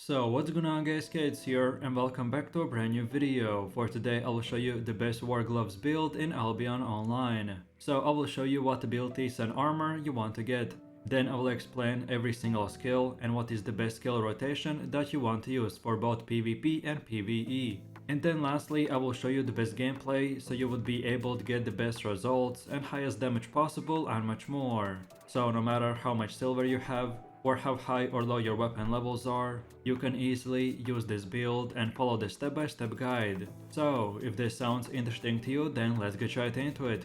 So what's going on guys, Kates here and welcome back to a brand new video. For today I will show you the best war gloves build in Albion online. So I will show you what abilities and armor you want to get. Then I will explain every single skill and what is the best skill rotation that you want to use for both PvP and PvE. And then lastly I will show you the best gameplay so you would be able to get the best results and highest damage possible and much more. So no matter how much silver you have, or how high or low your weapon levels are, you can easily use this build and follow the step-by-step guide. So, if this sounds interesting to you, then let's get right into it.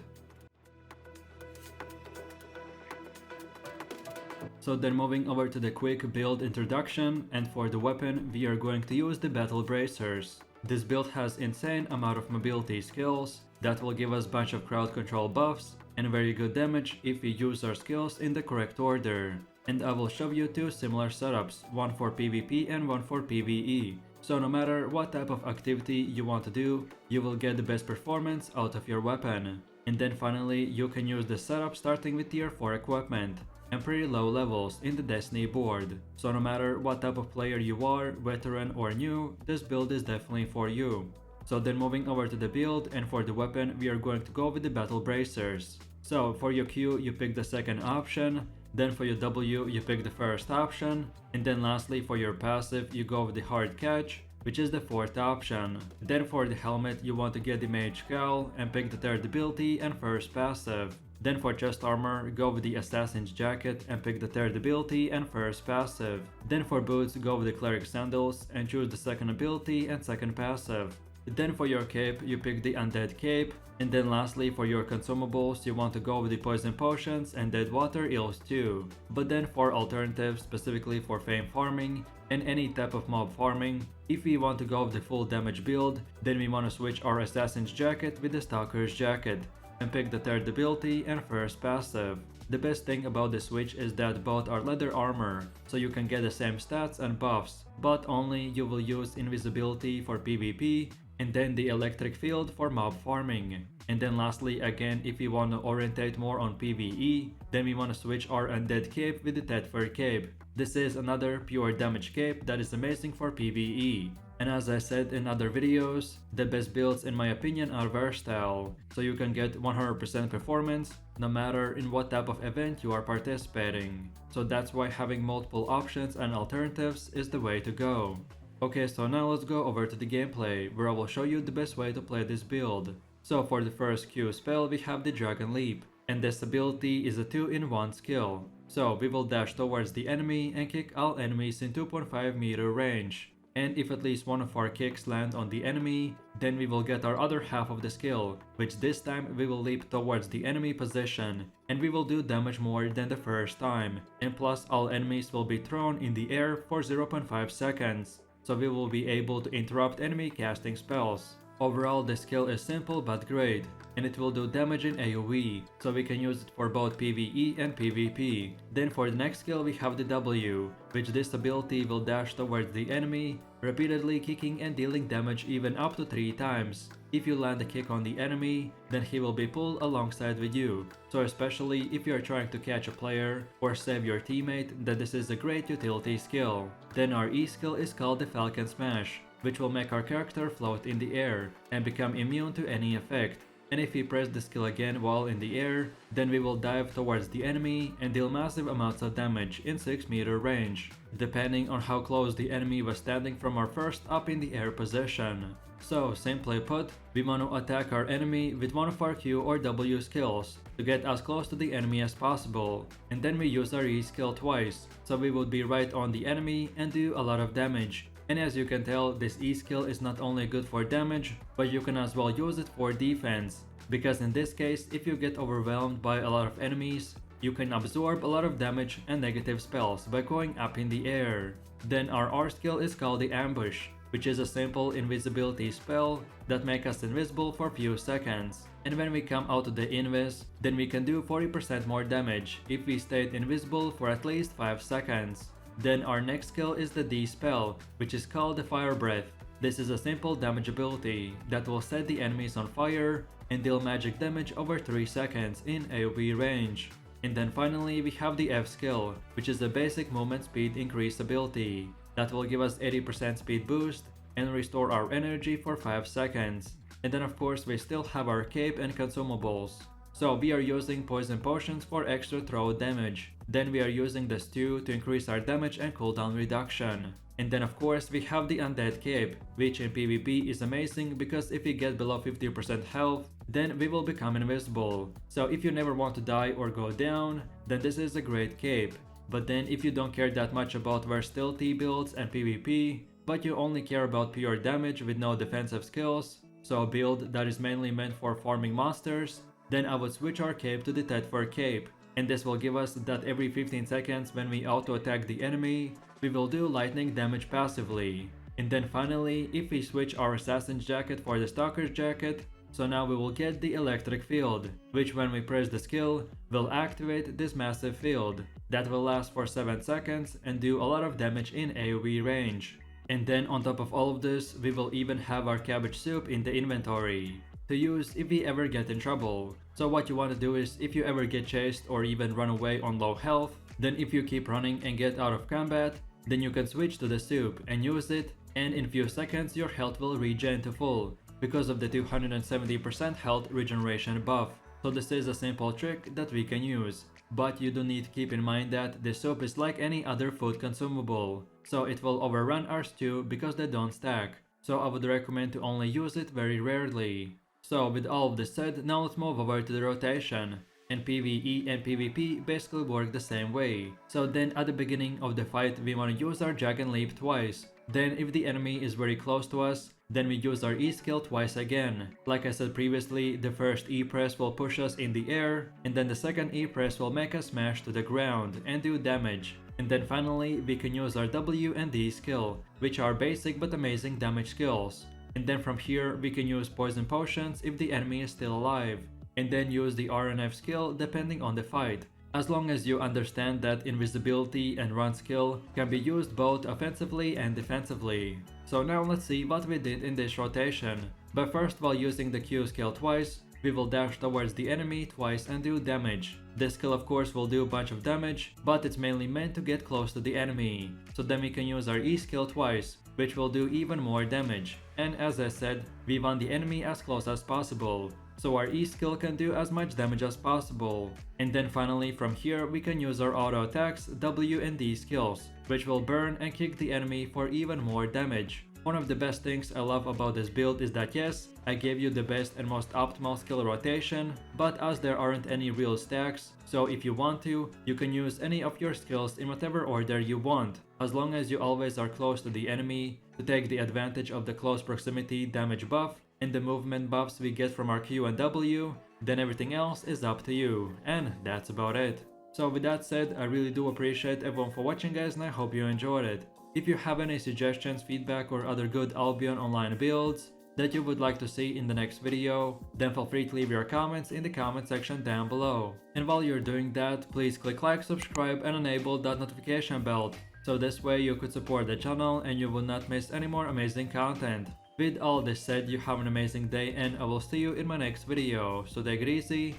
So then moving over to the quick build introduction, and for the weapon we are going to use the battle bracers. This build has insane amount of mobility skills that will give us bunch of crowd control buffs and very good damage if we use our skills in the correct order. And I will show you two similar setups, one for PvP and one for PvE. So no matter what type of activity you want to do, you will get the best performance out of your weapon. And then finally, you can use the setup starting with tier 4 equipment and pretty low levels in the Destiny board. So no matter what type of player you are, veteran or new, this build is definitely for you. So then moving over to the build, and for the weapon we are going to go with the battle bracers. So for your Q you pick the second option, then for your W you pick the first option, and then lastly for your passive you go with the hard catch, which is the fourth option. Then for the helmet you want to get the mage cowl and pick the third ability and first passive. Then for chest armor, go with the assassin's jacket and pick the third ability and first passive. Then for boots, go with the cleric sandals and choose the second ability and second passive. Then for your cape, you pick the undead cape, and then lastly for your consumables, you want to go with the poison potions and dead water eels too. But then for alternatives, specifically for fame farming and any type of mob farming, if we want to go with the full damage build, then we want to switch our assassin's jacket with the stalker's jacket and pick the third ability and first passive. The best thing about the switch is that both are leather armor, so you can get the same stats and buffs, but only you will use invisibility for PvP and then the electric field for mob farming. And then lastly, again, if we want to orientate more on PvE, then we want to switch our undead cape with the Tether cape. This is another pure damage cape that is amazing for PvE. And as I said in other videos, the best builds in my opinion are versatile, so you can get 100% performance no matter in what type of event you are participating. So that's why having multiple options and alternatives is the way to go. Okay, so now let's go over to the gameplay, where I will show you the best way to play this build. So for the first Q spell we have the Dragon Leap, and this ability is a 2-in-1 skill. So we will dash towards the enemy and kick all enemies in 2.5 meter range. And if at least one of our kicks land on the enemy, then we will get our other half of the skill, which this time we will leap towards the enemy position, and we will do damage more than the first time, and plus all enemies will be thrown in the air for 0.5 seconds, so we will be able to interrupt enemy casting spells. Overall, the skill is simple but great, and it will do damage in AoE, so we can use it for both PvE and PvP. Then for the next skill we have the W, which this ability will dash towards the enemy, repeatedly kicking and dealing damage even up to 3 times. If you land a kick on the enemy, then he will be pulled alongside with you, so especially if you are trying to catch a player or save your teammate, then this is a great utility skill. Then our E skill is called the Falcon Smash, which will make our character float in the air and become immune to any effect. And if we press the skill again while in the air, then we will dive towards the enemy and deal massive amounts of damage in 6 meter range, depending on how close the enemy was standing from our first up in the air position. So simply put, we want to attack our enemy with one of our Q or W skills to get as close to the enemy as possible, and then we use our E skill twice, so we would be right on the enemy and do a lot of damage. And as you can tell, this E skill is not only good for damage, but you can as well use it for defense, because in this case, if you get overwhelmed by a lot of enemies, you can absorb a lot of damage and negative spells by going up in the air. Then our R skill is called the Ambush, which is a simple invisibility spell that makes us invisible for few seconds. And when we come out of the invis, then we can do 40% more damage if we stayed invisible for at least 5 seconds. Then our next skill is the D spell, which is called the Fire Breath. This is a simple damage ability that will set the enemies on fire and deal magic damage over 3 seconds in AoE range. And then finally we have the F skill, which is a basic movement speed increase ability. that will give us 80% speed boost and restore our energy for 5 seconds. And then of course we still have our cape and consumables. So we are using poison potions for extra throw damage. Then we are using the stew to increase our damage and cooldown reduction. And then of course we have the undead cape, which in PvP is amazing because if we get below 50% health, then we will become invisible. So if you never want to die or go down, then this is a great cape. But then if you don't care that much about versatility builds and PvP, but you only care about pure damage with no defensive skills, so a build that is mainly meant for farming monsters, then I would switch our cape to the Tetford cape, and this will give us that every 15 seconds when we auto attack the enemy, we will do lightning damage passively. And then finally, if we switch our assassin's jacket for the stalker's jacket, so now we will get the electric field, which when we press the skill, will activate this massive field that will last for 7 seconds and do a lot of damage in AoE range. And then on top of all of this, we will even have our cabbage soup in the inventory to use if we ever get in trouble. So what you want to do is, if you ever get chased or even run away on low health, then if you keep running and get out of combat, then you can switch to the soup and use it, and in few seconds your health will regen to full because of the 270% health regeneration buff. So this is a simple trick that we can use. But you do need to keep in mind that the soup is like any other food consumable, so it will overrun our stew because they don't stack. So I would recommend to only use it very rarely. So with all of this said, now let's move over to the rotation. And PvE and PvP basically work the same way. So then at the beginning of the fight we want to use our Dragon Leap twice. Then if the enemy is very close to us, then we use our E skill twice again. Like I said previously, the first E press will push us in the air, and then the second E press will make us smash to the ground and do damage. And then finally we can use our W and D skill, which are basic but amazing damage skills. And then from here we can use poison potions if the enemy is still alive, and then use the RNF skill depending on the fight, as long as you understand that invisibility and run skill can be used both offensively and defensively. So now let's see what we did in this rotation. But first, while using the Q skill twice, we will dash towards the enemy twice and do damage. This skill of course will do a bunch of damage, but it's mainly meant to get close to the enemy. So then we can use our E skill twice, which will do even more damage. And as I said, we want the enemy as close as possible, so our E skill can do as much damage as possible. And then finally from here we can use our auto attacks W and D skills, which will burn and kick the enemy for even more damage. One of the best things I love about this build is that yes, I gave you the best and most optimal skill rotation, but as there aren't any real stacks, so if you want to, you can use any of your skills in whatever order you want, as long as you always are close to the enemy to take the advantage of the close proximity damage buff and the movement buffs we get from our Q and W, then everything else is up to you, and that's about it. So with that said, I really do appreciate everyone for watching guys, and I hope you enjoyed it. If you have any suggestions, feedback or other good Albion online builds that you would like to see in the next video, then feel free to leave your comments in the comment section down below. And while you're doing that, please click like, subscribe and enable that notification bell, so this way you could support the channel and you will not miss any more amazing content. With all this said, you have an amazing day and I will see you in my next video, so take it easy,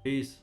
peace.